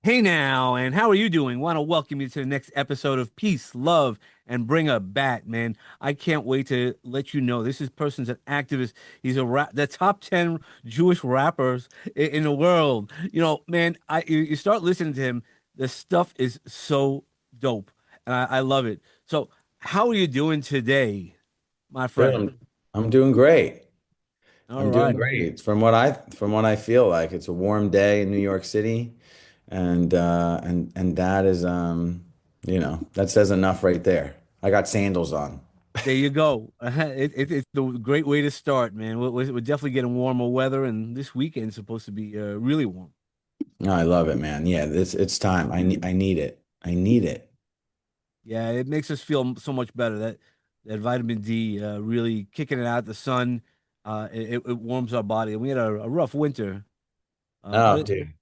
Hey now, and how are you doing? Want to welcome you to the next episode of Peace, Love, and Bring a Bat, man. I can't wait to let you know this person's an activist. He's the top 10 Jewish rappers in the world. Man, you start listening to him, the stuff is so dope, and I love it. So, how are you doing today, my Dude, friend? I'm doing great. All I'm doing right. great. From what I feel like, it's a warm day in New York City, and that is that says enough right there. I got sandals on. There you go. It's the great way to start, man. We're definitely getting warmer weather, and this weekend's supposed to be really warm. No, I love it, man. Yeah, it's time. I need it. I need it. Yeah, it makes us feel so much better. That vitamin D really kicking it out, the sun, it warms our body. And we had a rough winter, but Oh, dude.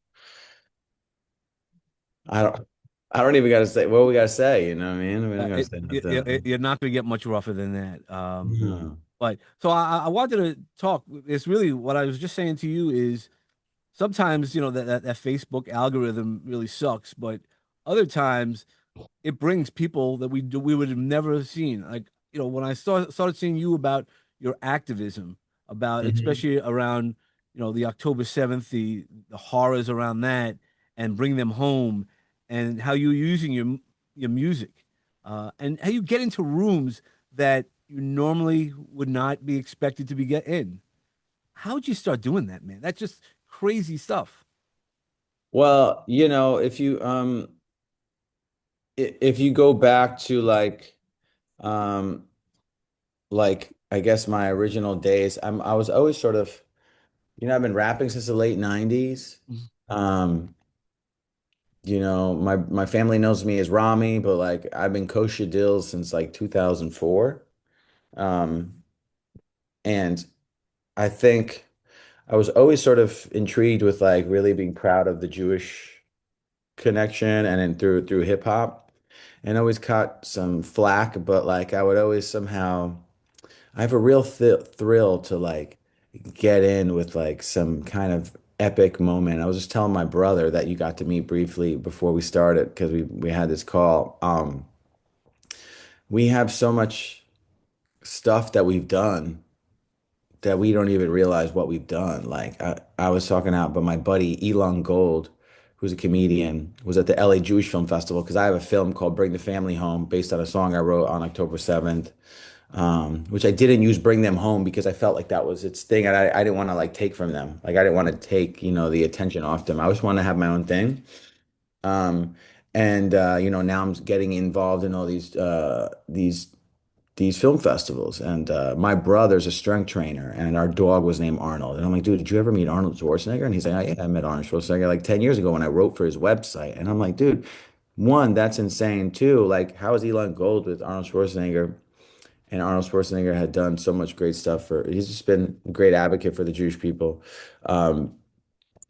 I don't I don't even gotta say what we gotta say, you know what I mean? We don't gotta say nothing. you're not going to get much rougher than that. No. But so I wanted to talk. It's really what I was just saying to you is sometimes that Facebook algorithm really sucks, but other times it brings people that we would have never seen. Like, when I started seeing you about your activism, about Mhm. especially around, the October 7th, the horrors around that, and bring them home, and how you're using your music, and how you get into rooms that you normally would not be expected to be get in. How'd you start doing that, man? That's just crazy stuff. Well, if you go back to um I guess my original days, I was always sort of, I've been rapping since the late 90s. Um, my family knows me as Rami, but like I've been Kosha Dillz since like 2004. Um, and I think I was always sort of intrigued with like really being proud of the Jewish connection and then through hip hop and always caught some flack, but like I would always somehow I have a real thrill to like get in with like some kind of epic moment. I was just telling my brother that you got to meet briefly before we started because we had this call. We have so much stuff that we've done that we don't even realize what we've done. Like I was talking out, but my buddy Elon Gold, who's a comedian, was at the LA Jewish Film Festival because I have a film called Bring the Family Home based on a song I wrote on October 7th. Which I didn't use Bring Them Home because I felt like that was its thing, and I didn't want to like take from them. Like I didn't want to take, the attention off them. I just want to have my own thing. Um, and now I'm getting involved in all these film festivals. And my brother's a strength trainer, and our dog was named Arnold. And I'm like, dude, did you ever meet Arnold Schwarzenegger? And he's like, oh, yeah, I met Arnold Schwarzenegger like 10 years ago when I wrote for his website. And I'm like, dude, one, that's insane. Two, like, how is Elon Gold with Arnold Schwarzenegger? And Arnold Schwarzenegger had done so much great stuff he's just been a great advocate for the Jewish people. Um,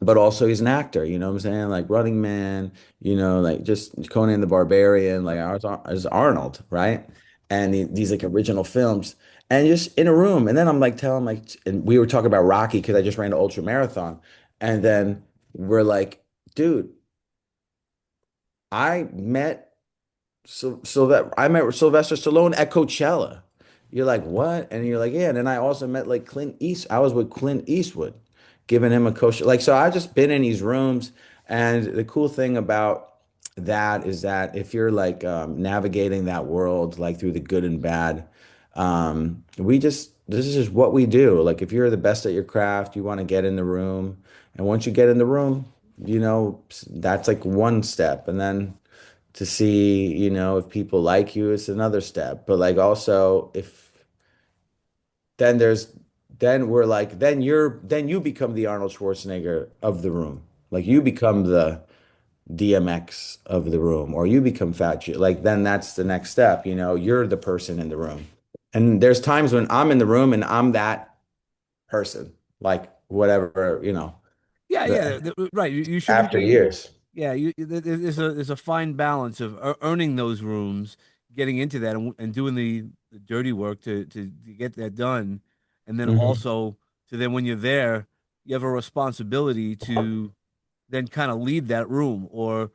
but also he's an actor, you know what I'm saying? Like Running Man, like just Conan the Barbarian, like as Arnold, right? And these like original films and just in a room. And then I'm like telling like, and we were talking about Rocky because I just ran an ultramarathon. And then we're like, dude, I met so that I met Sylvester Stallone at Coachella. You're like, what? And you're like, yeah. And then I also met like Clint East. I was with Clint Eastwood, giving him a coach. Like, so I've just been in these rooms. And the cool thing about that is that if you're like navigating that world, like through the good and bad, this is just what we do. Like, if you're the best at your craft, you want to get in the room. And once you get in the room, that's like one step. And then to see, if people like you, it's another step. But like also if then there's then we're like then you become the Arnold Schwarzenegger of the room. Like you become the DMX of the room or you become Fat Joe. Like then that's the next step, you're the person in the room. And there's times when I'm in the room and I'm that person, like whatever, Yeah, the yeah, right. You shouldn't after be. years. Yeah, there's a fine balance of earning those rooms, getting into that, and doing the dirty work to get that done, and then Hmm. also to then when you're there, you have a responsibility to then kind of lead that room or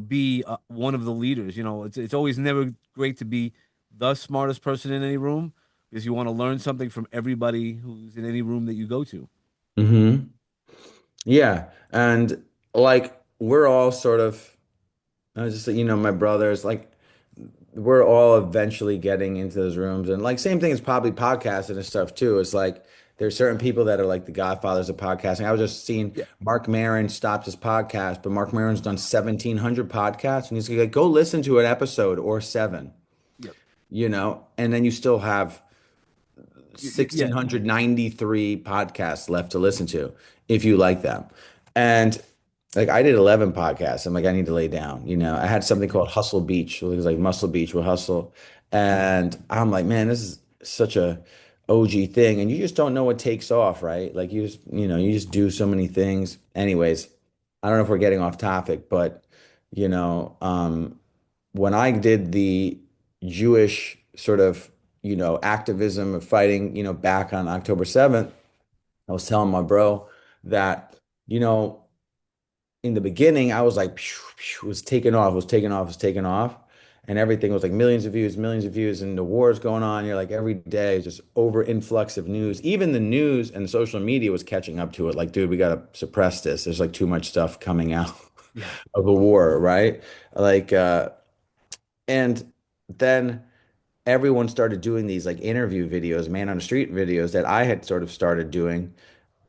be one of the leaders. It's always never great to be the smartest person in any room because you want to learn something from everybody who's in any room that you go to. Hmm. Yeah. And like we're all sort of, I was just, my brothers, like we're all eventually getting into those rooms. And like same thing as probably podcasting and stuff too. It's like there's certain people that are like the godfathers of podcasting. I was just seeing Yeah. Mark Maron stopped his podcast, but Mark Maron's done 1,700 podcasts, and he's like, go listen to an episode or seven, Yep. and then you still have Yeah. 1,693 podcasts left to listen to if you like them. And like I did 11 podcasts. I'm like, I need to lay down. I had something called Hustle Beach. It was like Muscle Beach with Hustle. And I'm like, man, this is such a OG thing. And you just don't know what takes off, right? Like you just do so many things. Anyways, I don't know if we're getting off topic, but you know, um, when I did the Jewish sort of, activism of fighting, back on October 7th, I was telling my bro that, you know, in the beginning, I was like, phew, phew, was taking off, was taking off, was taking off. And everything was like millions of views, and the war's going on. You're like every day, just over influx of news. Even the news and social media was catching up to it. Like, dude, we got to suppress this. There's like too much stuff coming out Yeah. of a war, right? Like, and then everyone started doing these like interview videos, man on the street videos that I had sort of started doing.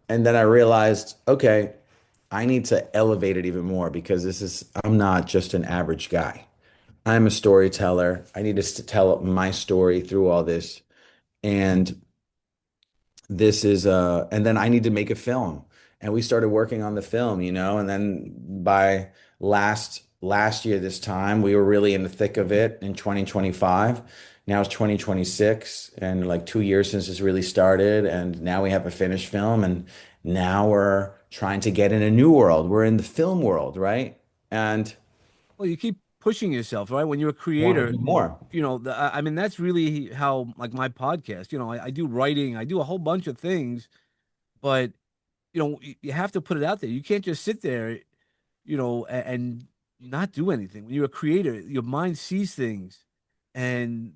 And then I realized, okay, I need to elevate it even more because I'm not just an average guy. I'm a storyteller. I need to tell my story through all this. And and then I need to make a film. And we started working on the film, and then by last year this time we were really in the thick of it in 2025. Now it's 2026 and like 2 years since it's really started, and now we have a finished film, and now we're trying to get in a new world. We're in the film world, right? And Well, you keep pushing yourself, right? When you're a want to creator, do more. I mean, that's really how, like, my podcast, I do writing, I do a whole bunch of things, but, you have to put it out there. You can't just sit there, and not do anything. When you're a creator, your mind sees things. And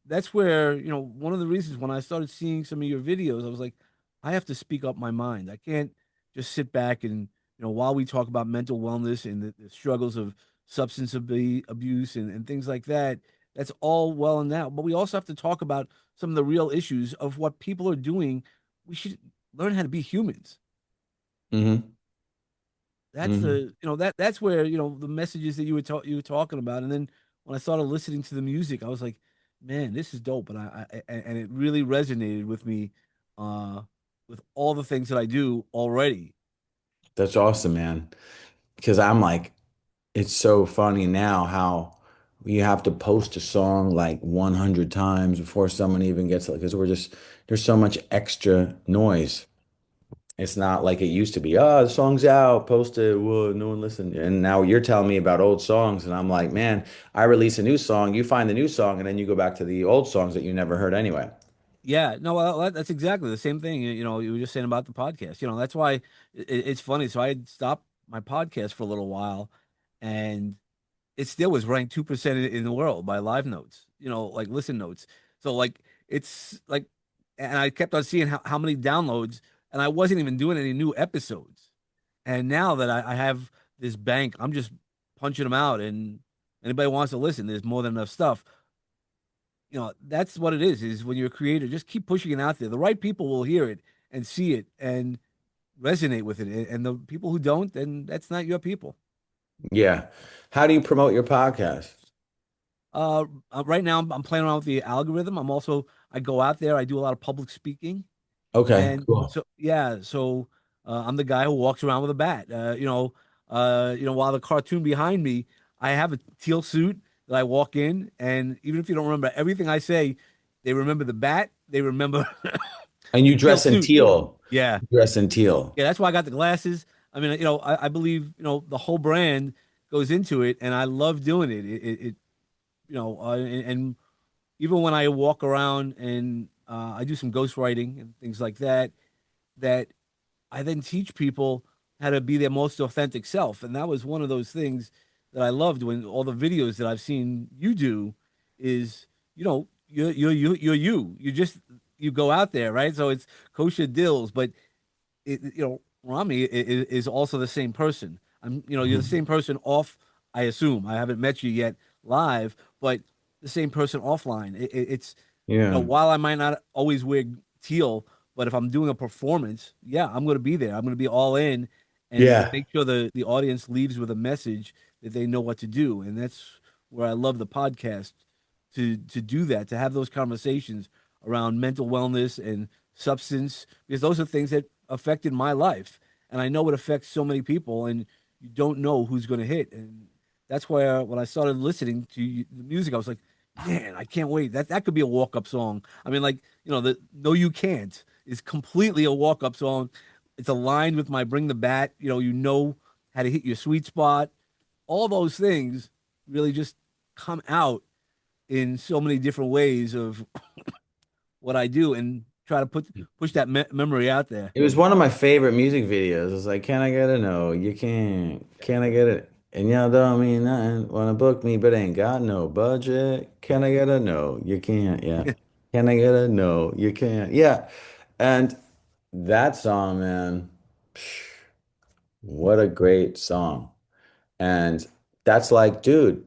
that's where, one of the reasons when I started seeing some of your videos, I was like, I have to speak up my mind. I can't just sit back and, while we talk about mental wellness and the struggles of substance abuse and things like that, that's all well and that. But we also have to talk about some of the real issues of what people are doing. We should learn how to be humans. Hmm. That's Hmm. that's where the messages that you were talking about. And then when I started listening to the music, I was like, man, this is dope. And and it really resonated with me, uh with all the things that I do already. That's awesome, man. Because I'm like, it's so funny now how you have to post a song like 100 times before someone even gets it, because there's so much extra noise. It's not like it used to be. Oh, the song's out, post it. Whoa, no one listened. And now you're telling me about old songs, and I'm like, man, I release a new song, you find the new song, and then you go back to the old songs that you never heard anyway. Yeah, no, well, that's exactly the same thing. You were just saying about the podcast. That's why it's funny. So I had stopped my podcast for a little while, and it still was ranked 2% in the world by Live Notes, like listen notes. So like it's like, and I kept on seeing how many downloads, and I wasn't even doing any new episodes. And now that I have this bank, I'm just punching them out, and anybody wants to listen, there's more than enough stuff. That's what it is when you're a creator, just keep pushing it out there. The right people will hear it and see it and resonate with it. And the people who don't, then that's not your people. Yeah. How do you promote your podcast? Right now, I'm playing around with the algorithm. I go out there, I do a lot of public speaking. Okay, And cool. so, yeah, so I'm the guy who walks around with a bat. While the cartoon behind me, I have a teal suit that I walk in, and even if you don't remember everything I say, they remember the bat, they remember And you the teal dress in suit. teal. Yeah, You dress in teal. yeah, that's why I got the glasses. I mean, I believe the whole brand goes into it, and I love doing it. And even when I walk around and I do some ghostwriting and things like that, that I then teach people how to be their most authentic self. And that was one of those things that I loved when all the videos that I've seen you do is, you're you. You just you go out there, right? So it's Kosha Dillz, but Rami is also the same person. You're the same person off. I assume I haven't met you yet live, but the same person offline. It's Yeah. while I might not always wear teal, but if I'm doing a performance, yeah, I'm going to be there. I'm going to be all in and Yeah. make sure the audience leaves with a message that they know what to do. And that's where I love the podcast to do that, to have those conversations around mental wellness and substance, because those are things that affected my life. And I know it affects so many people, and you don't know who's going to hit. And that's why when I started listening to the music, I was like, man, I can't wait. That could be a walk-up song. I mean, like, the No You Can't is completely a walk-up song. It's aligned with my Bring the Bat. You know how to hit your sweet spot. All those things really just come out in so many different ways of what I do and try to push that memory out there. It was one of my favorite music videos. It's like, can I get a no? You can't. Can I get it? And y'all don't mean nothing. Wanna book me, but ain't got no budget. Can I get a no? You can't. Yeah. Can I get a no? You can't. Yeah. And that song, man, what a great song. And that's like, dude,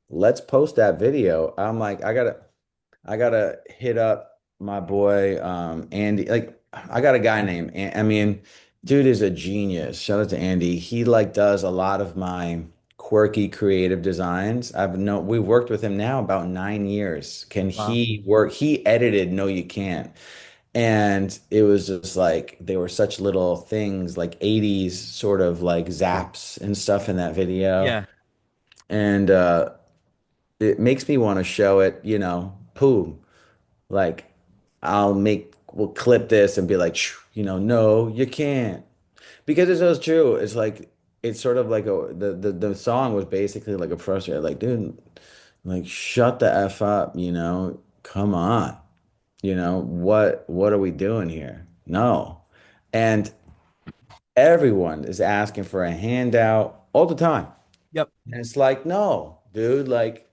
let's post that video. I'm like, I gotta hit up my boy Andy. Like I got a guy named I mean, dude is a genius. Shout out to Andy. He like does a lot of my quirky creative designs. We've worked with him now about 9 years. Can Wow. he work? He edited No You Can't. And it was just like they were such little things like 80s sort of like zaps and stuff in that video. Yeah. And it makes me want to show it, poo. Like we'll clip this and be like, no, you can't. Because it's so true. It's like, it's sort of like the song was basically like a frustrated, like, dude, like, shut the F up, come on. What are we doing here? No. And everyone is asking for a handout all the time. Yep. And it's like, no, dude, like,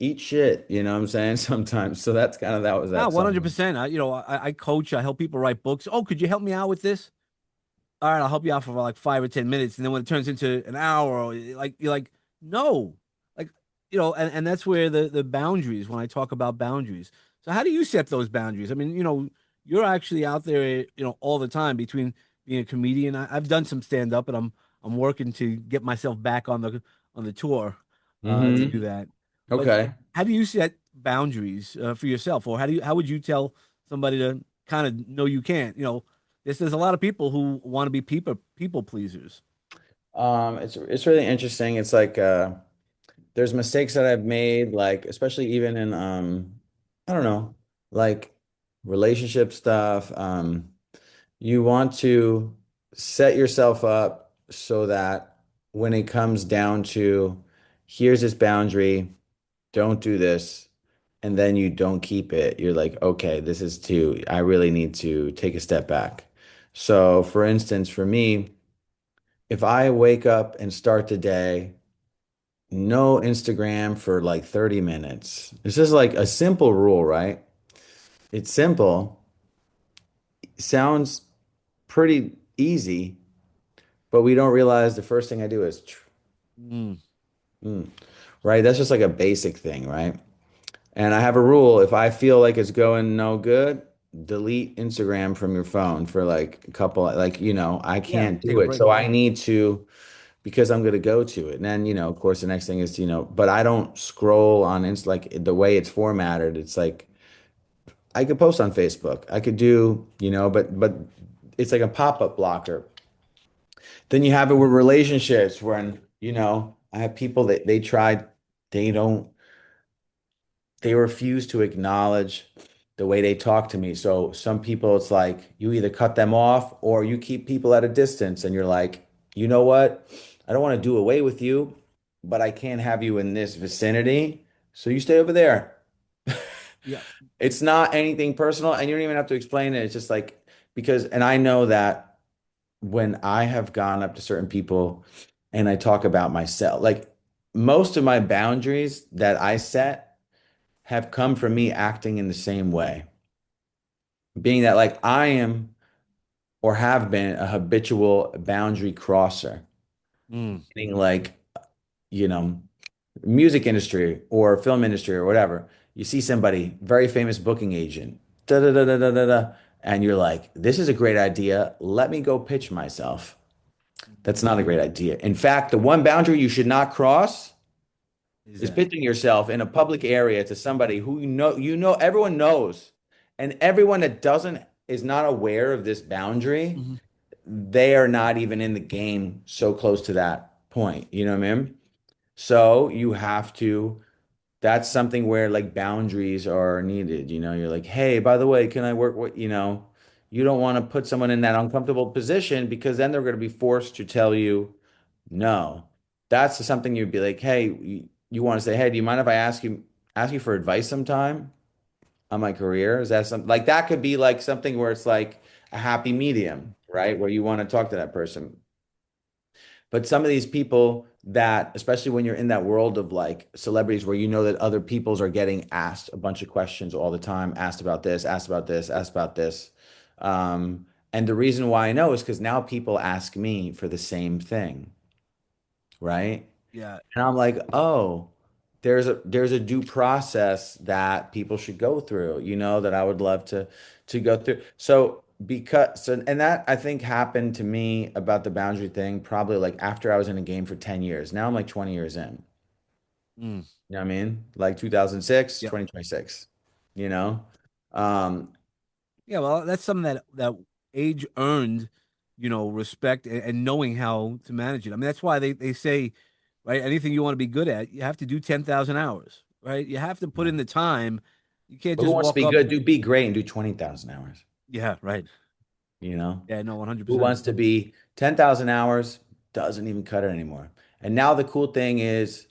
eat shit, you know what I'm saying? Sometimes. So that was No, that song. 100%. I coach, I help people write books. Oh, could you help me out with this? All right, I'll help you out for like 5 or 10 minutes. And then when it turns into an hour, or like you're like, no. Like, and that's where the boundaries, when I talk about boundaries. So how do you set those boundaries? I mean, you're actually out there, all the time between being a comedian. I've done some stand up and I'm working to get myself back on the tour to do that. But Okay. how do you set boundaries for yourself? Or how would you tell somebody to kind of know you can't, there's a lot of people who want to be people pleasers. It's really interesting. It's like there's mistakes that I've made, like especially even in I don't know, like relationship stuff. You want to set yourself up so that when it comes down to here's this boundary, don't do this, and then you don't keep it, you're like, okay, I really need to take a step back. So, for instance, for me, if I wake up and start the day, no Instagram for like 30 minutes. This is like a simple rule, right? It's simple, sounds pretty easy, but we don't realize the first thing I do is, Mm, right? That's just like a basic thing, right? And I have a rule, if I feel like it's going no good, delete Instagram from your phone for like a couple, like, I yeah, can't take do a it. break. So I need to, because I'm going to go to it. And then, of course, the next thing is, but I don't scroll on Insta, like the way it's formatted. It's like I could post on Facebook. I could do, but it's like a pop-up blocker. Then you have it with relationships when, I have people that they don't, they refuse to acknowledge the way they talk to me. So some people, it's like you either cut them off or you keep people at a distance and you're like, you know what? I don't want to do away with you, but I can't have you in this vicinity. So you stay over there. Yeah, It's not anything personal and you don't even have to explain it. It's just like, and I know that when I have gone up to certain people and I talk about myself, like most of my boundaries that I set have come from me acting in the same way, being that like I am or have been a habitual boundary crosser, Mm, meaning like, you know, music industry or film industry or whatever. You see somebody, very famous booking agent, da da da da da da da, and you're like, this is a great idea. Let me go pitch myself. That's not a great idea. In fact, the one boundary you should not cross is is that? pitching yourself in a public area to somebody who everyone knows, and everyone that doesn't is not aware of this boundary. Hmm. They are not even in the game so close to that point. You know what I mean? So you have to, that's something where like boundaries are needed. You're like, hey, by the way, can I work with, you don't want to put someone in that uncomfortable position because then they're going to be forced to tell you no. That's something you'd be like, hey, you want to say, hey, do you mind if I ask you for advice sometime on my career? Is that something like that could be like something where it's like a happy medium, right? Where you want to talk to that person. But some of these people that, especially when you're in that world of like celebrities where you know that other peoples are getting asked a bunch of questions all the time, asked about this, asked about this, asked about this. And the reason why I know is because now people ask me for the same thing, right? Yeah. And I'm like, oh, there's a due process that people should go through, that I would love to go through. And that I think happened to me about the boundary thing, probably like after I was in a game for 10 years. Now I'm like 20 years in. Mm. You know what I mean? Like 2006, Yep. 2026, you know? Um, Yeah, well, that's something that age earned, respect and knowing how to manage it. I mean, that's why they say, right, anything you want to be good at, you have to do 10,000 hours, right? You have to put in the time. You can't but who just wants to walk be up. good? Do be great and do 20,000 hours, Yeah, right. you know? Yeah, no, Who 100%. wants to be 10,000 hours? Doesn't even cut it anymore. And now the cool thing is,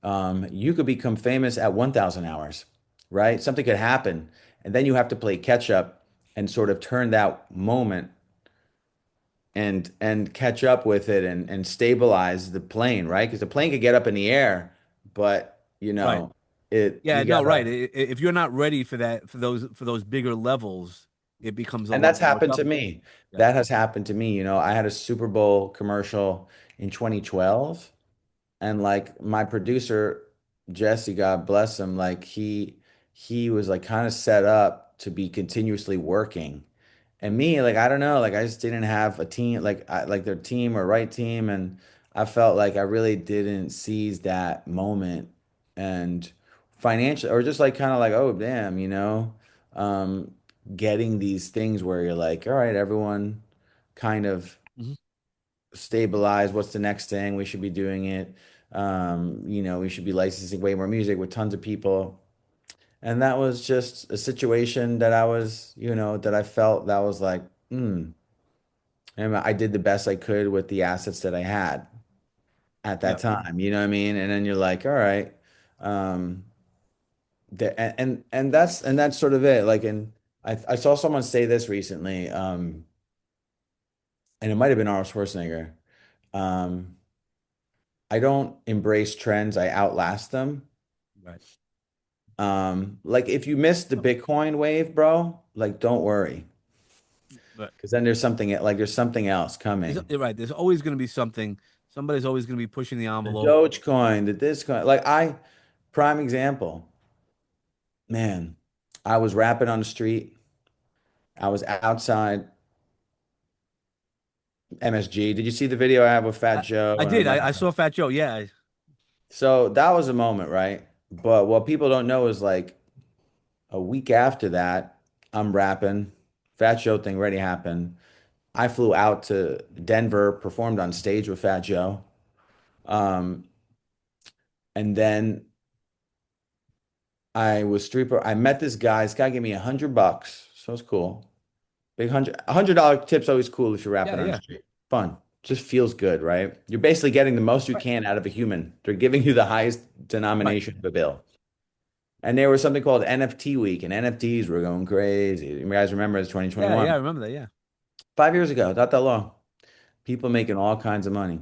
you could become famous at 1,000 hours, right? Something could happen, and then you have to play catch up and sort of turn that moment and catch up with it and stabilize the plane, right? Because the plane could get up in the air, but Right. you Yeah, no, right. gotta. If you're not ready for that, for those bigger levels, it becomes a And little that's bit more happened to tougher. me. Yeah. That has happened to me. I had a Super Bowl commercial in 2012. And like my producer, Jesse, God bless him, like he was like kind of set up to be continuously working. And me, like I don't know, like I just didn't have a team, like their team or right team, and I felt like I really didn't seize that moment and financially, or just like kind of like, oh damn, um, getting these things where you're like, all right, everyone kind of Hmm. stabilize. What's the next thing? We should be doing it. We should be licensing way more music with tons of people. And that was just a situation that that I felt that was like, hmm. And I did the best I could with the assets that I had at that Yep. time. You know what I mean? And then you're like, all right. Um, and that's sort of it. Like, and I saw someone say this recently, and it might have been Arnold Schwarzenegger. Um, I don't embrace trends, I outlast them. Right. Like if you missed the Oh, Bitcoin wave, bro, like don't worry. but Because then there's something else coming. you're right. There's always going to be something. Somebody's always going to be pushing the The envelope. Dogecoin, the this coin, prime example, man, I was rapping on the street. I was outside MSG. Did you see the video I have with Fat I, Joe? I And I'm did. like, I saw Fat Joe. Yeah. so that was a moment, right? But what people don't know is like a week after that, I'm rapping. Fat Joe thing already happened. I flew out to Denver, performed on stage with Fat Joe. Um, and then I met this guy. This guy gave me $100, so it's cool. Big $100 tip's always cool if you're Yeah. rapping on the Yeah. street. Fun. Just feels good, right? You're basically getting the most you Right. can out of a human. They're giving you the highest Right. denomination of a bill. And there was something called NFT week, and NFTs were going crazy. You guys remember it's Yeah. 2021. Yeah. I remember that. Yeah. 5 years ago, not that long. people making all kinds of money.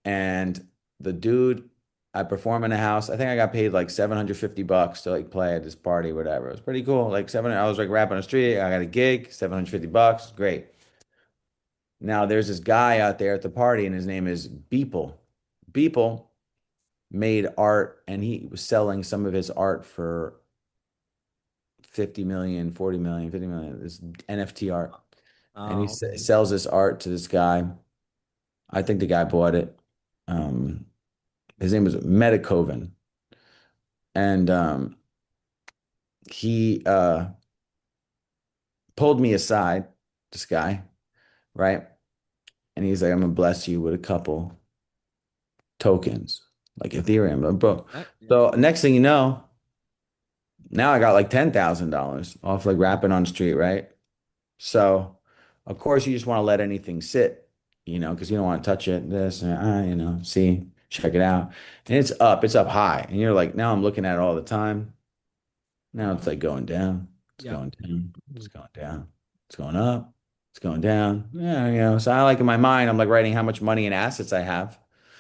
And the dude, I perform in a house. I think I got paid like 750 bucks to like play at this party, whatever. It was pretty cool. Like I was like rapping on the street. I got a gig, 750 bucks. Great. Now there's this guy out there at the party, and his name is Beeple. Beeple made art, and he was selling some of his art for 50 million, 40 million, 50 million, this NFT art. And he Oh, okay. sells this art to this guy. I think the guy bought it. Um, his name was Metakoven. And he pulled me aside, this guy, right? And he's like, I'm gonna bless you with a couple tokens, like Ethereum, bro. Yeah. So next thing you know, now I got like $10,000 off like rapping on the street, right? So of course you just want to let anything sit, because you don't want to touch it, this and see, check it out. And it's up high. And you're like, now I'm looking at it all the time. Now it's like going down, it's Yep. going down, it's going down, it's going up, it's going down. Yeah, So I like in my mind, I'm like writing how much money and assets I have.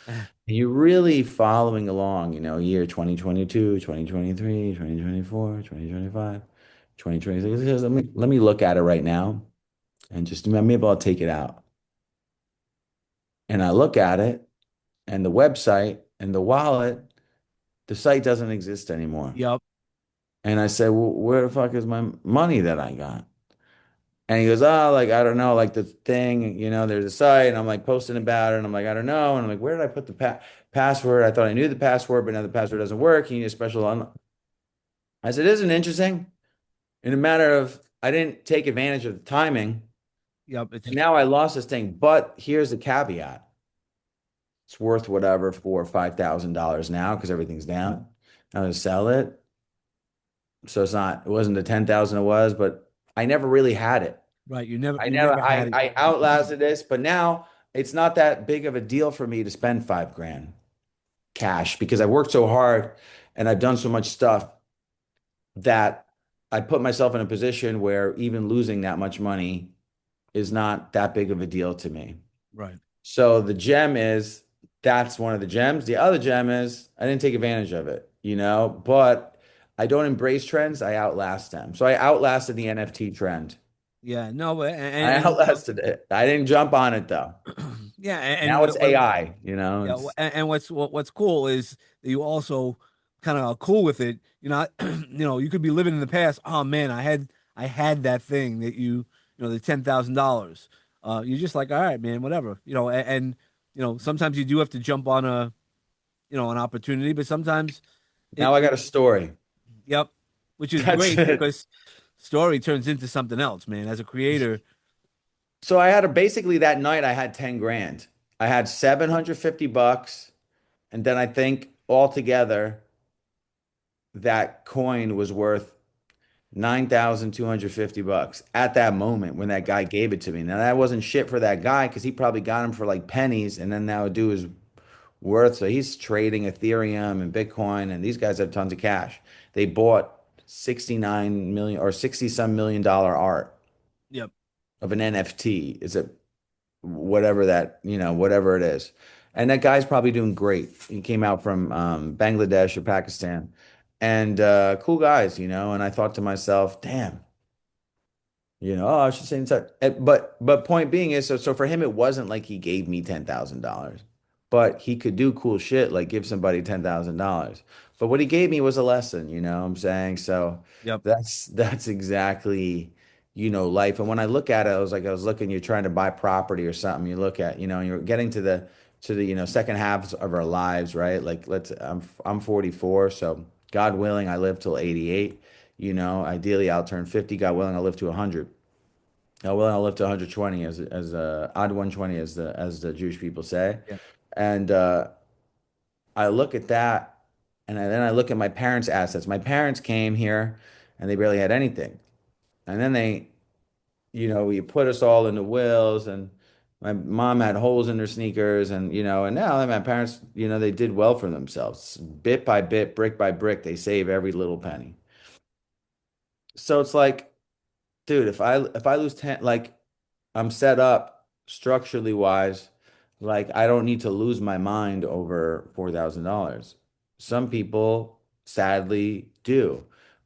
And you're really following along, year 2022, 2023, 2024, 2025, 2026. Let me look at it right now and just maybe I'll take it out. And I look at it and the website and the wallet, the site doesn't exist anymore. Yep. And I said, well, where the fuck is my money that I got? And he goes, oh, like, I don't know, like the thing, there's a site, and I'm like posting about it, and I'm like, I don't know. And I'm like, where did I put the password? I thought I knew the password, but now the password doesn't work. You need a special I said, isn't it interesting? In a matter of, I didn't take advantage of the timing, Yep. and now I lost this thing. But here's the caveat. It's worth whatever, $4,000 or $5,000 now because everything's down. I'm gonna sell it. So it wasn't the 10,000 it was, but I never really had it. Right. You never I you never, never had it. I outlasted this, but now it's not that big of a deal for me to spend 5 grand cash because I've worked so hard and I've done so much stuff that I put myself in a position where even losing that much money is not that big of a deal to me. Right. So the gem is that's one of the gems. The other gem is I didn't take advantage of it, but I don't embrace trends, I outlast them. So I outlasted the NFT trend. Yeah. No, but I outlasted it. I didn't jump on it though. yeah, Now it's AI, yeah, it's and what's cool is that you also kind of are cool with it. You could be living in the past. Oh man, I had that thing that the $10,000. You're just like, all right, man, whatever. Sometimes you do have to jump on an opportunity, but sometimes now I got a story. yep, which is That's great it. because story turns into something else, man. As a creator, So I had basically that night I had 10 grand. I had 750 bucks, and then I think altogether that coin was worth 9,250 bucks at that moment when that guy gave it to me. Now that wasn't shit for that guy because he probably got him for like pennies, and then that would do his worth. So he's trading Ethereum and Bitcoin, and these guys have tons of cash. They bought 69 million or 60 some million-dollar art yep, of an NFT. Is it whatever that, whatever it is. And that guy's probably doing great. He came out from Bangladesh or Pakistan, and cool guys, And I thought to myself, damn, oh, I should stay in touch. But point being is, so for him, it wasn't like he gave me $10,000, but he could do cool shit like give somebody $10,000. But what he gave me was a lesson, what I'm saying? So yep, that's exactly, life. And when I look at it, I was looking, you're trying to buy property or something. You look at, you're getting to the, second half of our lives, right? Like I'm 44, so God willing, I live till 88. Ideally I'll turn 50. God willing, I'll live to 100. God willing, I'll live to 120 as odd 120 as the Jewish people say. yeah, And I look at that, and then I look at my parents' assets. My parents came here, and they barely had anything. And then you put us all into wills, and my mom had holes in her sneakers, and now that my parents, they did well for themselves. Bit by bit, brick by brick, they save every little penny. So it's like, dude, if I lose 10, like I'm set up. structurally wise, like I don't need to lose my mind over $4,000. Some people sadly do.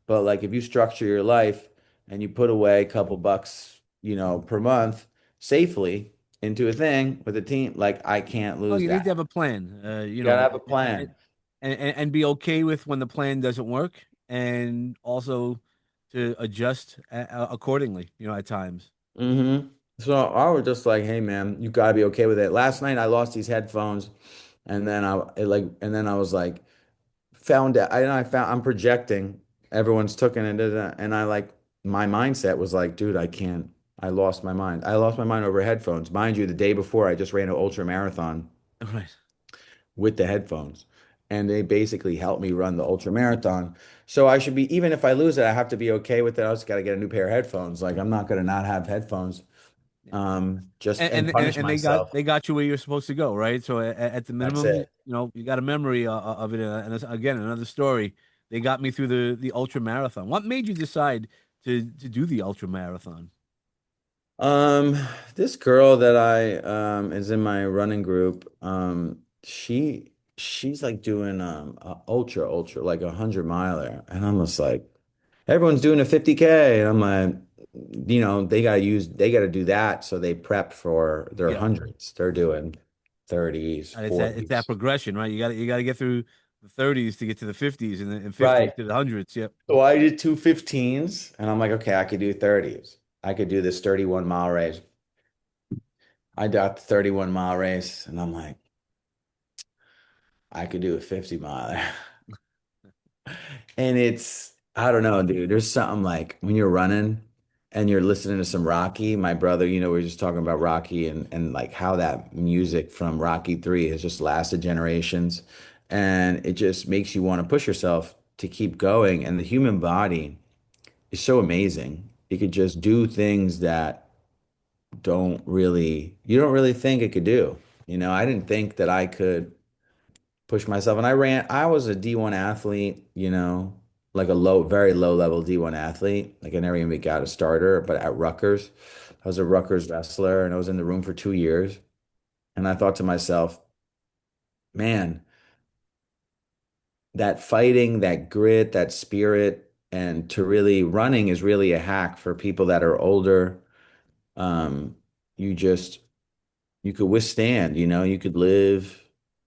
But like if you structure your life and you put away a couple bucks, per month safely into a thing with a team, like I can't Oh, lose you need that. to have a plan, You gotta have a plan. and be okay with when the plan doesn't work, and also to adjust accordingly, at times. So I was just like, hey man, you gotta be okay with it. Last night I lost these headphones and then and then I was like, found out, I found I'm projecting, everyone's taking it, and my mindset was like, dude, I can't, I lost my mind. I lost my mind over headphones. Mind you, the day before I just ran an ultra marathon Right. with the headphones. And they basically helped me run the ultra marathon. So I should be, even if I lose it, I have to be okay with it. I just got to get a new pair of headphones. Like I'm not going to not have headphones, just and and and, and punish and they got myself. they got you where you're supposed to go, right? So at the That's minimum, it. you got a memory of it, and again, another story. They got me through the ultra marathon. What made you decide to do the ultra marathon? Um, this girl that I is in my running group, she's like doing a ultra like 100 miler, and I'm just like, everyone's doing a 50K, and I'm like, they gotta do that, so they prep for their Yeah, hundreds. They're doing 30s, and it's that 40s. progression, right? You got to get through the 30s to get to the 50s, and 50s Right. to the hundreds. Yep. So I did two 15s, and I'm like, okay, I could do 30s. I could do this 31-mile race. I got the 31-mile race, and I'm like, I could do a 50 miler. And I don't know, dude. There's something like when you're running and you're listening to some Rocky, my brother, we were just talking about Rocky and like how that music from Rocky 3 has just lasted generations. And it just makes you want to push yourself to keep going. And the human body is so amazing. It could just do things that you don't really think it could do. I didn't think that I could push myself. And I was a D1 athlete, like a very low level D1 athlete. Like I never even got a starter, but at Rutgers, I was a Rutgers wrestler and I was in the room for 2 years. And I thought to myself, man, that fighting, that grit, that spirit, and to really running is really a hack for people that are older. Um, you just, you could withstand, you could live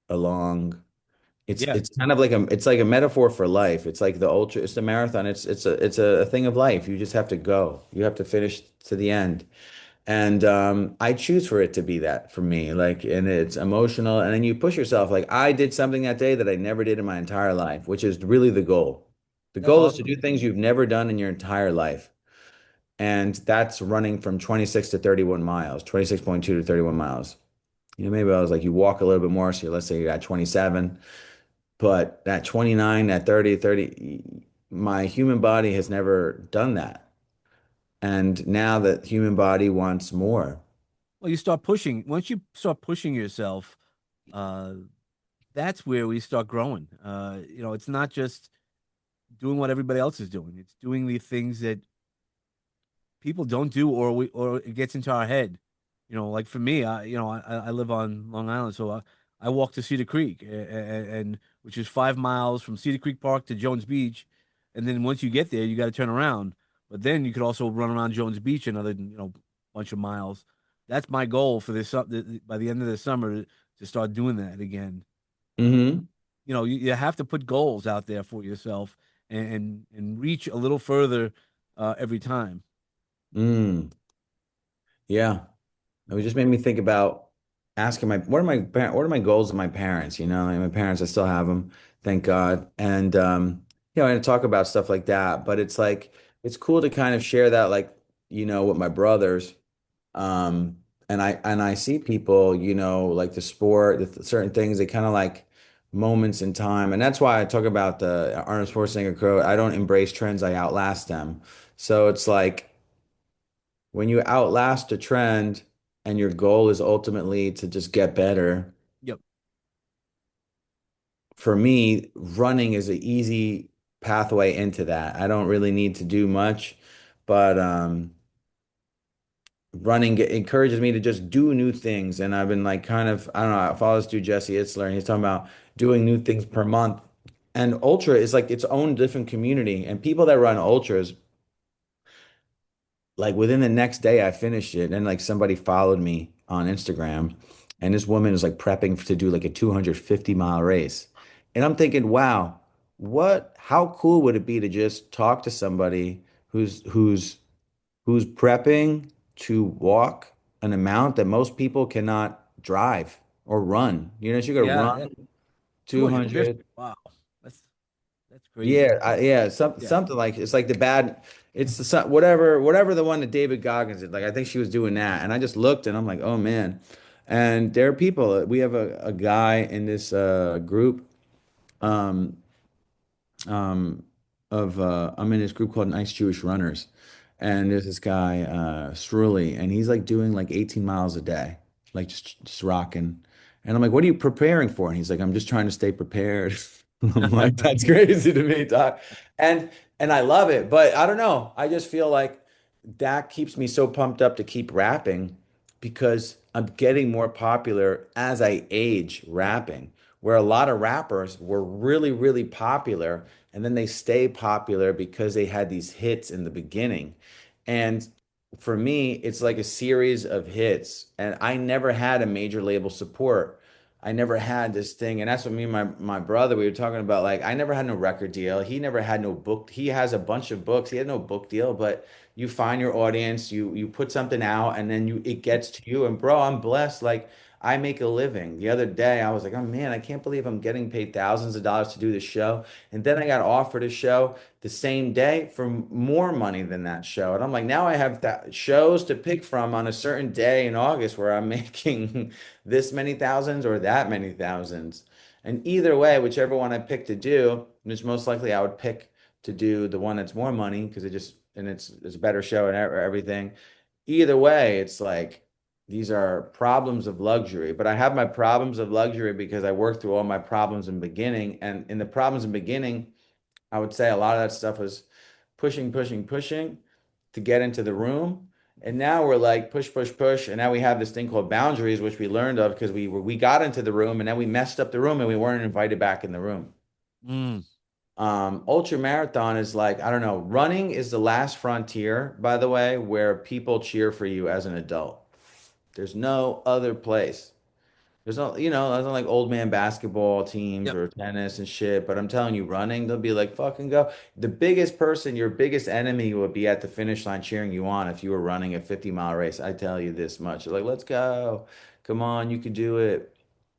a long. It's Yeah. it's kind of like it's like a metaphor for life. It's like it's the marathon. It's a thing of life. You just have to go. You have to finish to the end. And I choose for it to be that for me. Like, and it's emotional. And then you push yourself. Like I did something that day that I never did in my entire life, which is really the goal. The That's goal is to awesome. do things you've never done in your entire life. And that's running from 26 to 31 miles, 26.2 to 31 miles. Maybe I was like, you walk a little bit more. So let's say you're at 27. But at 29, at 30, my human body has never done that. And now that human body wants more. Well, you start pushing. Once you start pushing yourself, uh, that's where we start growing. It's not just doing what everybody else is doing. It's doing the things that people don't do, or it gets into our head. Like for me, I live on Long Island, so I walk to Cedar Creek, and which is 5 miles from Cedar Creek Park to Jones Beach, and then once you get there, you got to turn around. But then you could also run around Jones Beach another bunch of miles. That's my goal for this by the end of the summer to start doing that again. Hmm. You have to put goals out there for yourself and reach a little further every time. Mm, yeah. It just made me think about asking what are my goals of my parents? Like my parents, I still have them, thank God. And and talk about stuff like that. But it's like it's cool to kind of share that, like, with my brothers. Um, and I see people, like the sport, certain things, they kind of like moments in time. And that's why I talk about the Arnold Schwarzenegger quote, I don't embrace trends, I outlast them. So it's like when you outlast a trend and your goal is ultimately to just get better, Yep. for me, running is an easy pathway into that. I don't really need to do much, but running encourages me to just do new things. And I've been like kind of, I don't know, I follow this dude, Jesse Itzler, and he's talking about doing new things per month. And ultra is like its own different community. And people that run ultras, like within the next day I finished it. And like somebody followed me on Instagram, and this woman is like prepping to do like a 250-mile race. And I'm thinking, wow, how cool would it be to just talk to somebody who's prepping to walk an amount that most people cannot drive or run. You know, you got to Yeah, run yeah. 250. 200. Wow. That's that's crazy. Yeah, yeah, Yeah. something like it's like the bad, it's whatever the one that David Goggins did. Like I think she was doing that, and I just looked and I'm like, oh man. And there are people. We have a guy in this group. Um, um, I'm in this group called Nice Jewish Runners, and there's this guy Strully, and he's like doing like 18 miles a day, like just rocking. And I'm like, "What are you preparing for?" And he's like, "I'm just trying to stay prepared." I'm like, "That's crazy to me, Doc." And and I love it, but I don't know. I just feel like that keeps me so pumped up to keep rapping because I'm getting more popular as I age rapping, where a lot of rappers were really, really popular and then they stay popular because they had these hits in the beginning. And for me, it's like a series of hits. And I never had a major label support. I never had this thing. And that's what me and my brother, we were talking about. Like, I never had no record deal. He never had no book. He has a bunch of books. He had no book deal, but you find your audience, you put something out, and then it gets to you. And bro, I'm blessed. Like, I make a living. The other day, I was like, oh man, I can't believe I'm getting paid thousands of dollars to do this show. And then I got offered a show the same day for more money than that show. And I'm like, now I have shows to pick from on a certain day in August where I'm making this many thousands or that many thousands. And either way, whichever one I pick to do, which most likely I would pick to do the one that's more money because it's a better show and everything. Either way, it's like these are problems of luxury, but I have my problems of luxury because I worked through all my problems in beginning. And in the problems in beginning, I would say a lot of that stuff was pushing, pushing, pushing to get into the room. And now we're like push, push, push. And now we have this thing called boundaries, which we learned of because we got into the room and then we messed up the room and we weren't invited back in the room. Mm. Ultra marathon is like, I don't know, running is the last frontier, by the way, where people cheer for you as an adult. There's no other place. There's no, there's not like old man basketball teams Yep. or tennis and shit, but I'm telling you, running, they'll be like, fucking go. The biggest person, your biggest enemy would be at the finish line cheering you on if you were running a 50-mile race. I tell you this much. They're like, let's go. Come on, you can do it.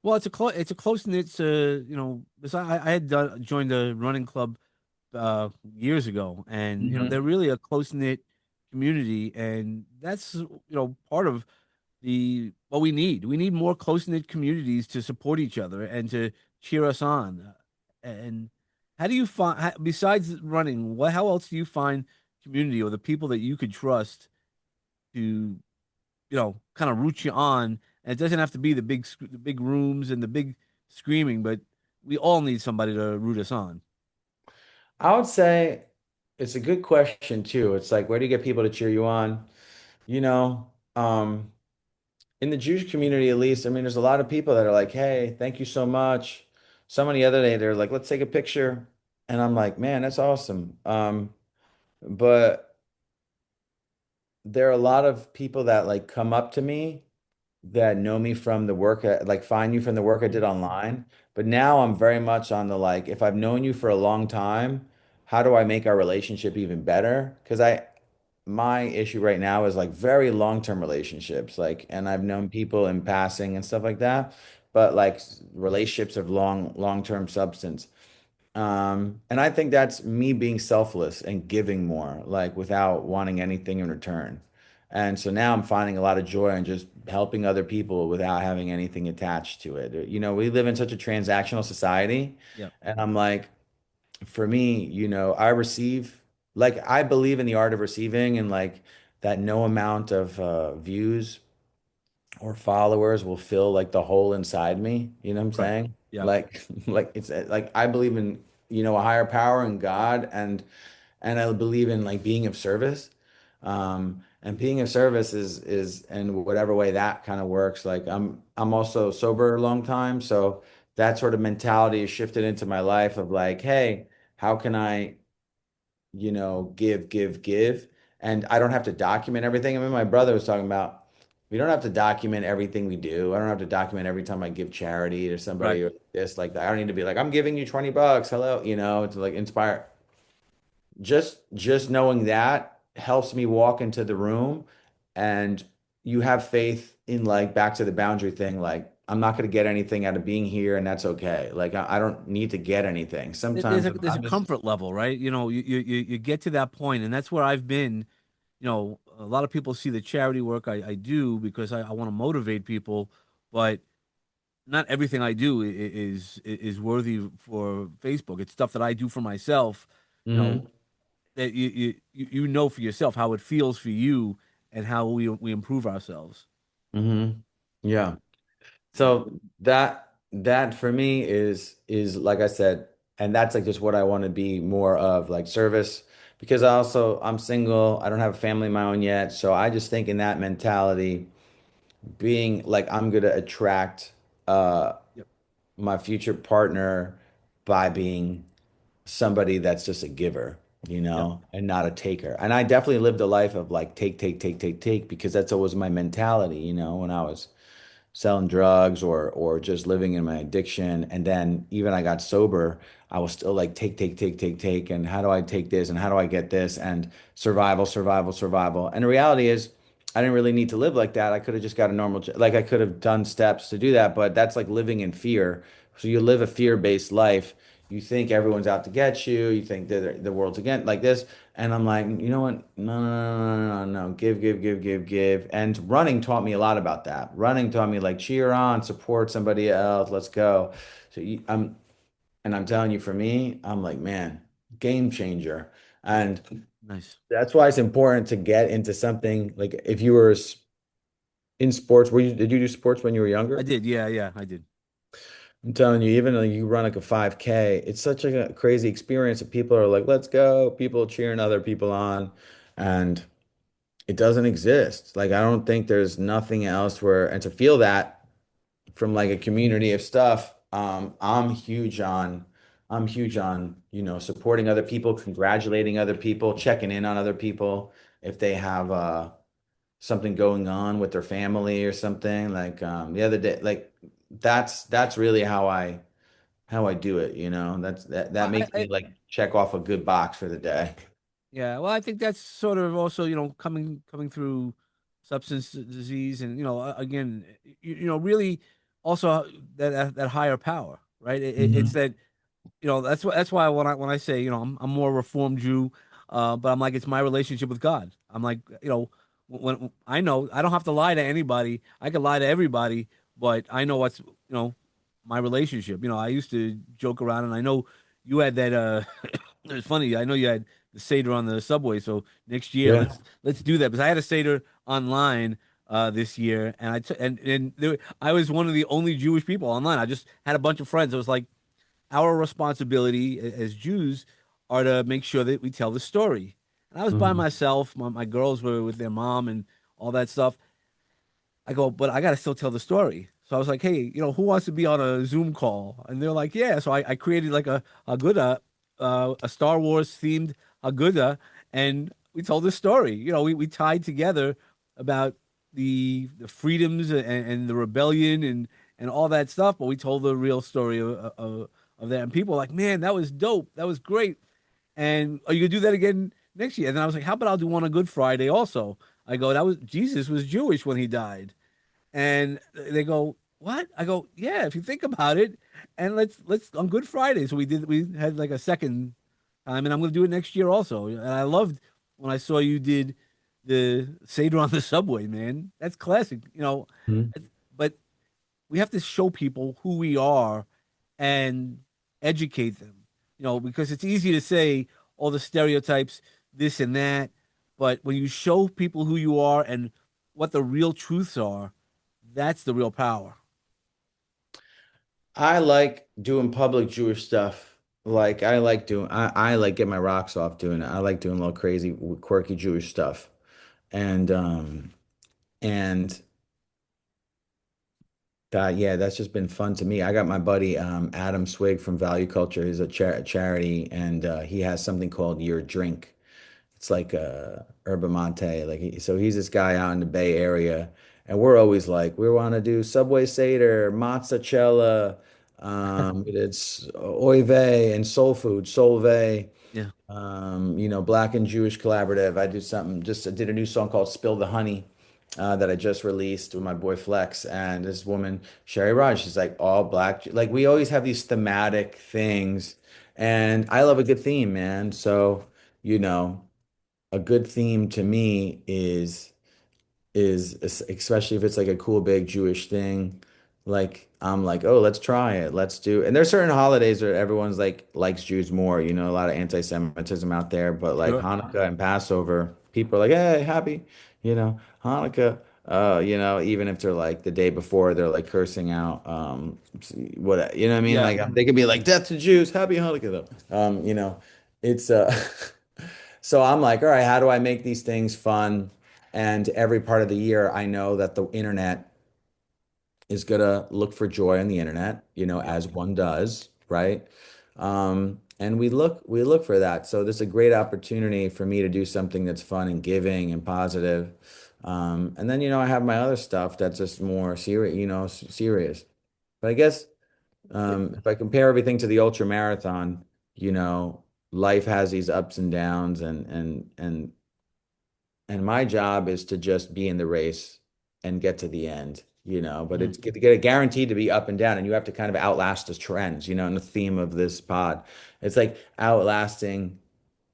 Well, it's a close knit. Because I had joined a running club years ago, and they're Mhm. really a close knit community, and that's part of the what we need. We need more close knit communities to support each other and to cheer us on. And how do you find besides running? How else do you find community or the people that you could trust to kind of root you on? And it doesn't have to be the big rooms and the big screaming, but we all need somebody to root us on. I would say it's a good question too. It's like, where do you get people to cheer you on? You know, in the Jewish community, at least, I mean, there's a lot of people that are like, hey, thank you so much. Someone the other day, they're like, let's take a picture. And I'm like, man, that's awesome. But there are a lot of people that like come up to me that know me from the work, like find you from the work I did online. But now I'm very much on the like, if I've known you for a long time, how do I make our relationship even better? Because my issue right now is like very long-term relationships, like, and I've known people in passing and stuff like that, but like relationships of long-term substance. And I think that's me being selfless and giving more, like without wanting anything in return. And so now I'm finding a lot of joy in just helping other people without having anything attached to it. We live in such a transactional society, Yep. and I'm like, for me, I receive, like, I believe in the art of receiving and like that no amount of views or followers will fill like the hole inside me. You know what I'm Right. saying? Yep. Like, like it's like I believe in, a higher power and God and I believe in like being of service. And being of service is in whatever way that kind of works. Like I'm also sober a long time, so that sort of mentality is shifted into my life of like, hey, how can I, give, and I don't have to document everything. I mean, my brother was talking about we don't have to document everything we do. I don't have to document every time I give charity to Right. somebody or this like that. I don't need to be like, I'm giving you $20. Hello, to like inspire. Just knowing that helps me walk into the room and you have faith in like back to the boundary thing. Like I'm not going to get anything out of being here and that's okay. Like I don't need to get anything. There's Sometimes a I'm just, comfort level, right? You get to that point, and that's where I've been. A lot of people see the charity work I do because I want to motivate people, but not everything I do is worthy for Facebook. It's stuff that I do for myself, you know, hmm that you know for yourself how it feels for you and how we improve ourselves. hmm yeah. Yeah. So that for me is like I said, and that's like just what I want to be more of, like service, because I'm single, I don't have a family of my own yet, so I just think in that mentality, being like I'm gonna attract uh Yep. my future partner by being somebody that's just a giver, Yep. and not a taker. And I definitely lived a life of like take, take, take, take, take, because that's always my mentality, when I was selling drugs or just living in my addiction. And then even I got sober, I was still like take, take, take, take, take. And how do I take this? And how do I get this? And survival, survival, survival. And the reality is, I didn't really need to live like that. I could have just got a normal, like I could have done steps to do that, but that's like living in fear. So you live a fear-based life. You think everyone's out to get you. You think that the world's against like this. And I'm like, you know what? No, no, no, no, no, no, no. Give, give, give, give, give. And running taught me a lot about that. Running taught me like cheer on, support somebody else, let's go. So and I'm telling you, for me, I'm like, man, game changer. And Nice. that's why it's important to get into something like if you were in sports, did you do sports when you were I younger? did. Yeah, yeah, I did. I'm telling you, even though you run like a 5K, it's such a crazy experience that people are like, let's go, people cheering other people on. And it doesn't exist. Like I don't think there's nothing else where, and to feel that from like a community of stuff, I'm huge on, supporting other people, congratulating other people, checking in on other people if they have something going on with their family or something. Like the other day, like that's really how I do it, that makes I me like check off a good box for the day. Yeah, well, I think that's sort of also, coming through substance disease and, again, really also that higher power, right? It's hmm that, that's why when I say, I'm more reformed Jew, but I'm like it's my relationship with God. I'm like, when I know I don't have to lie to anybody. I can lie to everybody, but I know my relationship. I used to joke around, and I know you had that. It's funny. I know you had the Seder on the subway, so next year Yeah. let's do that because I had a Seder online this year, and I was one of the only Jewish people online. I just had a bunch of friends. It was like our responsibility as Jews are to make sure that we tell the story. And I was by Mhm. myself. My girls were with their mom and all that stuff. I go, but I got to still tell the story. So I was like, hey, who wants to be on a Zoom call? And they're like, yeah. So I created like a Aguda, a Star Wars themed Aguda, and we told the story. We tied together about the freedoms and the rebellion and all that stuff, but we told the real story of that. And people were like, man, that was dope. That was great. And are you gonna do that again next year? And then I was like, how about I'll do one on Good Friday also? I go, that was Jesus was Jewish when he died. And they go, "What?" I go, "Yeah, if you think about it, and let's on Good Friday." So we had like a second time, and I'm gonna do it next year also. And I loved when I saw you did the Seder on the subway, man. That's classic, Mhm. But we have to show people who we are and educate them, because it's easy to say all the stereotypes, this and that, but when you show people who you are and what the real truths are, that's the real power. I like doing public Jewish stuff. I like get my rocks off doing it. I like doing a little crazy, quirky Jewish stuff. And and yeah, that's just been fun to me. I got my buddy Adam Swig from Value Culture. He's a charity, and he has something called Your Drink. It's like Yerba Mate. So he's this guy out in the Bay Area, and we're always like, we want to do Subway Seder, mozzarella, it's Oy vey and soul food, Solvay. Yeah. Black and Jewish collaborative. I do something, just I did a new song called Spill the Honey that I just released with my boy Flex and this woman, Sherry Raj. She's like all black. Like we always have these thematic things, and I love a good theme, man. So, you know, a good theme to me is especially if it's like a cool big Jewish thing. Like I'm like, oh, let's try it. Let's do. And there's certain holidays where everyone's like likes Jews more. A lot of anti-Semitism out there. But like Sure. Hanukkah and Passover, people are like, hey, happy, Hanukkah. Even if they're like the day before, they're like cursing out, what you know what I mean? Yeah. Like they could be like, death to Jews, happy Hanukkah though. It's so I'm like, all right, how do I make these things fun? And every part of the year, I know that the internet is gonna look for joy on the internet, Yep. as one does, right? And we look for that. So this is a great opportunity for me to do something that's fun and giving and positive. And then, I have my other stuff that's just more serious, serious. But I guess Yeah. if I compare everything to the ultra marathon, you know, life has these ups and downs, and my job is to just be in the race and get to the end, but Mm. it's get it guaranteed to be up and down, and you have to kind of outlast the trends, and the theme of this pod. It's like outlasting,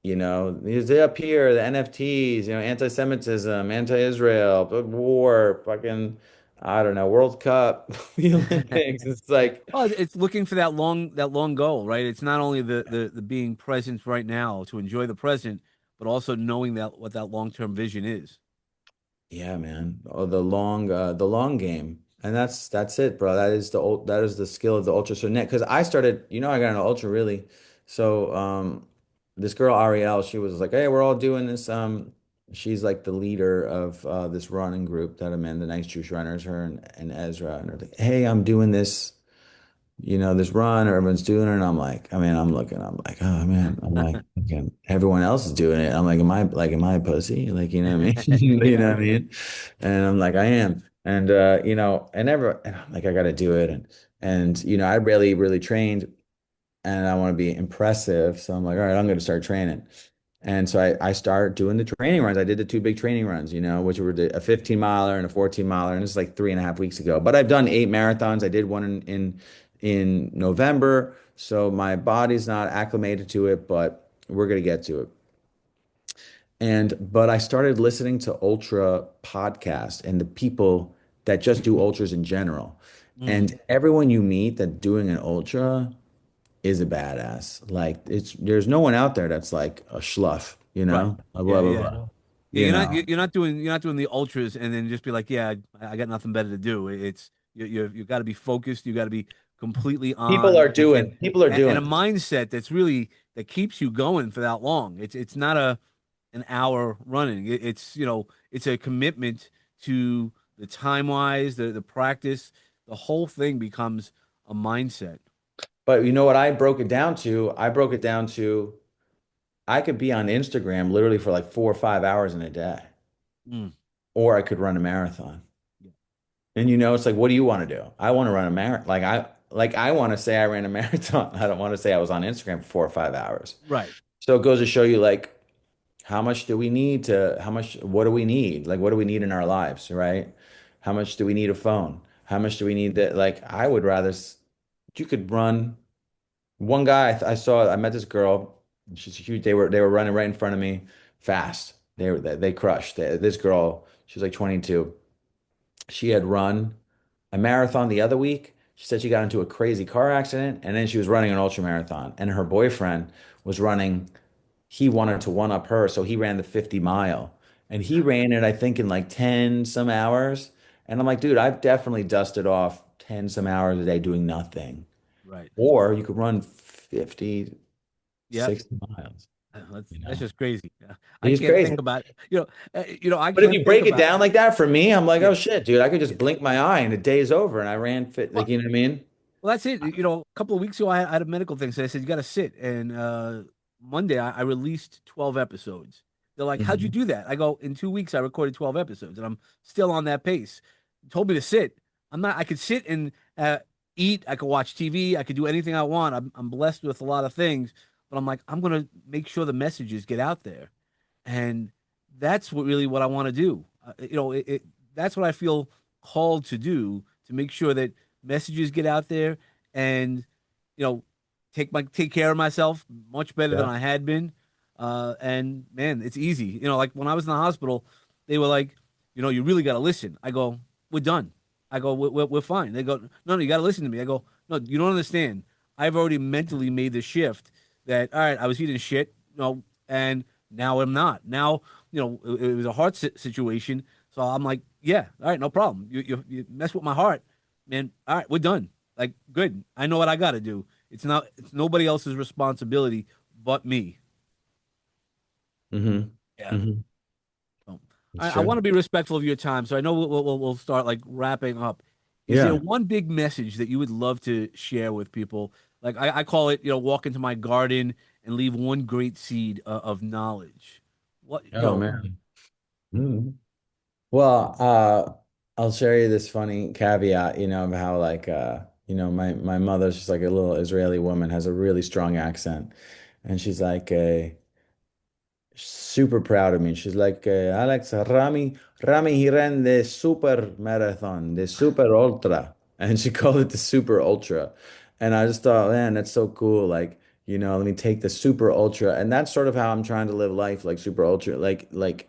is up here, the NFTs, anti-Semitism, anti-Israel, the war, fucking, I don't know, World Cup, the Olympics. It's like, Well, it's looking for that long goal, right? It's not only the being present right now to enjoy the present, but also knowing that what that long-term vision is. yeah, man. Oh, the long game. And that's it, bro. That is the skill of the ultra. So net, because I started, I got an ultra really. So this girl Ariel, she was like, hey, we're all doing this. She's like the leader of this running group that I'm in, the Nice Jewish Runners, her and Ezra. And they're like, hey, I'm doing this run, everyone's doing it. And I'm looking, I'm like, oh man, I'm like, okay, everyone else is doing it. I'm like, am I a pussy? Like, you know what I mean? You know Yeah. what I mean? And I'm like, I am. And, and I'm like, I got to do it. And, I really trained and I want to be impressive. So I'm like, all right, I'm going to start training. And so I start doing the training runs. I did the two big training runs, which were a 15 miler and a 14 miler. And this is like 3.5 weeks ago. But I've done 8 marathons. I did one in November. So my body's not acclimated to it, but we're gonna get to it. But I started listening to ultra podcasts and the people that just do ultras in general. Mm. And everyone you meet that doing an ultra is a badass. Like there's no one out there that's like a schluff, Right. blah Yeah, blah yeah. blah. Yeah, You know, you're not doing the ultras and then just be like, yeah, I got nothing better to do. It's you got to be focused. You got to be completely people on are doing people are and doing a mindset that keeps you going for that long. It's not an hour running. It's a commitment to the time wise, the practice. The whole thing becomes a mindset. But you know what I broke it down to? I broke it down to I could be on Instagram literally for like 4 or 5 hours in a day, Mm. or I could run a marathon. Yeah. And it's like, what do you want to do? I want to run a marathon. Like I want to say I ran a marathon. I don't want to say I was on Instagram for 4 or 5 hours. Right. So it goes to show you like what do we need? Like what do we need in our lives, right? How much do we need a phone? How much do we need that? Like I would rather you could run. One guy I met this girl. She's huge. They were running right in front of me, fast. They crushed. This girl, she was like 22. She had run a marathon the other week. She said she got into a crazy car accident, and then she was running an ultra marathon. And her boyfriend was running. He wanted to one up her, so he ran the 50 mile, and he ran it, I think, in like 10 some hours. And I'm like, dude, I've definitely dusted off 10 some hours a day doing nothing. Right. Or you could run 50, Yep. 60 miles. That's you that's know. just crazy. I He's can't crazy. think about it. I But if can't you think break it about down like that for me, I'm like, yeah, oh shit, dude, I could yeah. just blink my eye and the day is over and I ran fit, like, Well, you know what I mean? well, that's it. A couple of weeks ago, I had a medical thing, so I said you got to sit. And Monday, I released 12 episodes. They're like, "How'd you Mhm. do that?" I go, "In 2 weeks, I recorded 12 episodes, and I'm still on that pace." Told me to sit. I'm not. I could sit and eat. I could watch TV. I could do anything I want. I'm blessed with a lot of things, but I'm like, I'm gonna make sure the messages get out there, and that's what I want to do. That's what I feel called to do, to make sure that messages get out there, and you know take care of myself much better than Yeah. I had been. And man, it's easy. Like when I was in the hospital, they were like, you really got to listen. I go, we're done. I go, we're fine. They go, no, no, you got to listen to me. I go, no, you don't understand. I've already mentally made the shift that, all right, I was eating shit, and now I'm not. Now, it was a heart situation. So I'm like, yeah, all right, no problem. You mess with my heart, man. All right, we're done. Like, good. I know what I got to do. It's nobody else's responsibility but me. Hmm. Yeah. Hmm. So, It's I want true. to be respectful of your time. So I know we'll start like wrapping up. Is there Yeah. one big message that you would love to share with people? Like I call it, walk into my garden and leave one great seed of knowledge. What, Oh man. Mhm. Well, I'll share you this funny caveat, of how like my mother's just like a little Israeli woman, has a really strong accent. And she's like super proud of me. She's like, Alex, Rami, he ran the super marathon, the super ultra. And she called it the super ultra. And I just thought, man, that's so cool. Like, let me take the super ultra. And that's sort of how I'm trying to live life, like super ultra, like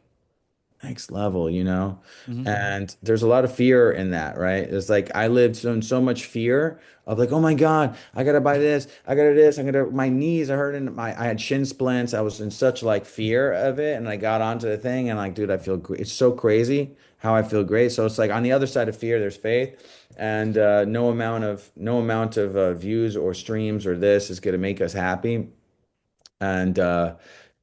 next level, you know? Mm-hmm. And there's a lot of fear in that, right? It's like I lived in so much fear of like, oh my God, I gotta buy this, I gotta this, my knees are hurting, I had shin splints. I was in such like fear of it. And I got onto the thing and like, dude, I feel great. It's so crazy how I feel great. So it's like on the other side of fear, there's faith. And no amount of views or streams or this is gonna make us happy. And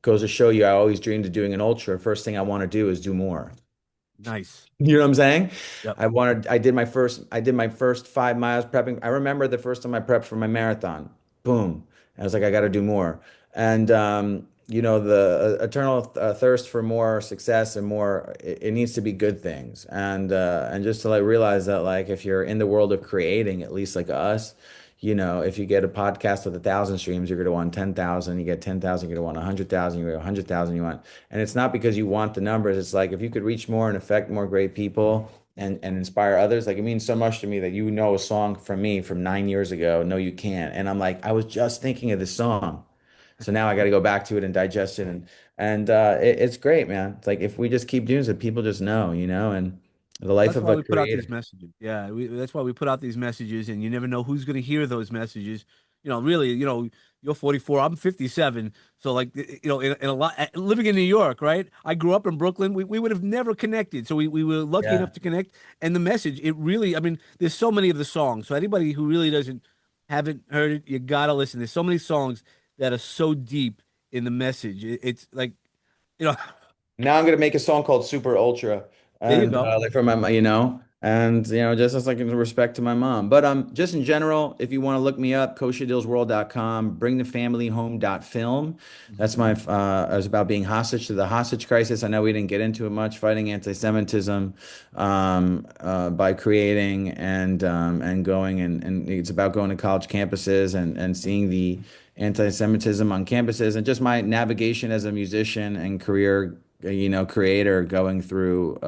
goes to show you, I always dreamed of doing an ultra. First thing I want to do is do more. Nice. You know what I'm saying? Yep. I did my first 5 miles prepping. I remember the first time I prepped for my marathon. Boom. I was like, I got to do more. And the eternal thirst for more success and more, it needs to be good things. And just to like realize that like if you're in the world of creating, at least like us, if you get a podcast with 1,000 streams, you're going to want 10,000. You get 10,000, you're going to want 100,000. You get 100,000, you want. And it's not because you want the numbers. It's like if you could reach more and affect more great people and inspire others, like it means so much to me that you know a song from me from 9 years ago. No, you can't. And I'm like, I was just thinking of this song. So now I got to go back to it and digest it. And it's great, man. It's like if we just keep doing it, people just know, and the life That's of why a we put out these creator. messages. Yeah, that's why we put out these messages, and you never know who's going to hear those messages. Really, you're 44, I'm 57, so like, in a lot, living in New York, right? I grew up in Brooklyn. We would have never connected, so we were lucky Yeah. enough to connect. And the message, it really, I mean, there's so many of the songs. So anybody who really haven't heard it, you gotta listen. There's so many songs that are so deep in the message. It's like, you know, Now I'm gonna make a song called Super Ultra, there you and go. like for my, just as like in respect to my mom. But just in general, if you want to look me up, koshadillsworld.com, bringthefamilyhome.film. Mhm. That's I was about being hostage to the hostage crisis. I know we didn't get into it much, fighting anti-Semitism, by creating and going and it's about going to college campuses and seeing the anti-Semitism on campuses and just my navigation as a musician and career creator going through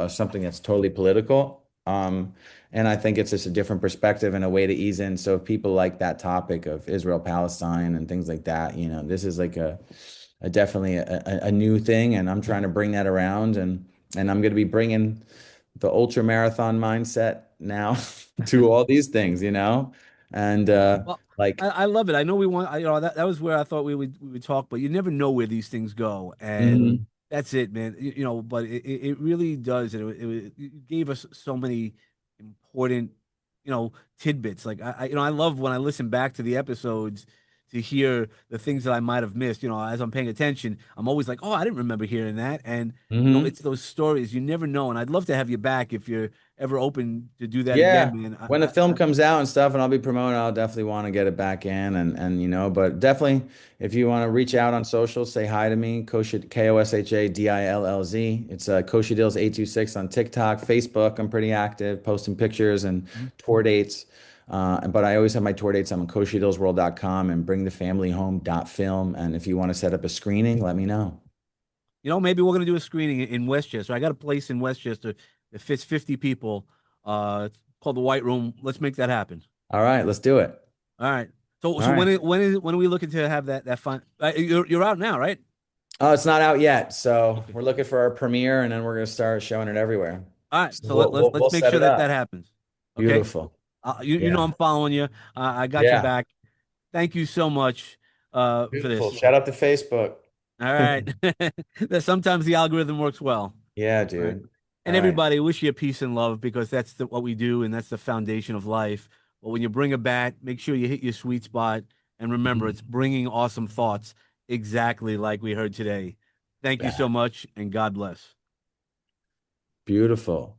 something that's totally political. And I think it's just a different perspective and a way to ease in. So if people like that topic of Israel, Palestine, and things like that, this is like a definitely a new thing, and I'm trying to bring that around, and I'm going to be bringing the ultra marathon mindset now to all these things, and Well, I, like. I love it. I know we want, that was where I thought we would talk, but you never know where these things go, and Mhm. that's it, man. But it really does, and it gave us so many important, tidbits. Like I love when I listen back to the episodes to hear the things that I might have missed. As I'm paying attention, I'm always like, oh, I didn't remember hearing that. And Hmm. it's those stories you never know. And I'd love to have you back if you're ever open to do that again, Yeah. man. When the film comes out and stuff, and I'll be promoting, I'll definitely want to get it back in, but definitely if you want to reach out on social, say hi to me, Kosha, KOSHADILLZ. It's Kosha Dillz 826 on TikTok, Facebook. I'm pretty active, posting pictures and tour dates. But I always have my tour dates on KoshaDillzWorld.com and bringthefamilyhome.film. And if you want to set up a screening, let me know. Maybe we're gonna do a screening in Westchester. I got a place in Westchester that fits 50 people. It's called the White Room. Let's make that happen. All right, let's do it. All right. So All so right. when are we looking to have that fun? You're out now, right? Oh, it's not out yet. So Okay. we're looking for our premiere and then we're going to start showing it everywhere. All right. So So let's we'll make set sure it that up. happens. Okay. Beautiful. You know Yeah. I'm following you. I got your Yeah. back. Thank you so much for Beautiful. this. Shout out to Facebook. All right. That sometimes the algorithm works well. Yeah, All right. dude. And All right. everybody, wish you peace and love because that's what we do and that's the foundation of life. But when you bring a bat, make sure you hit your sweet spot. And remember, it's bringing awesome thoughts, exactly like we heard today. Thank you Yeah. so much, and God bless. Beautiful.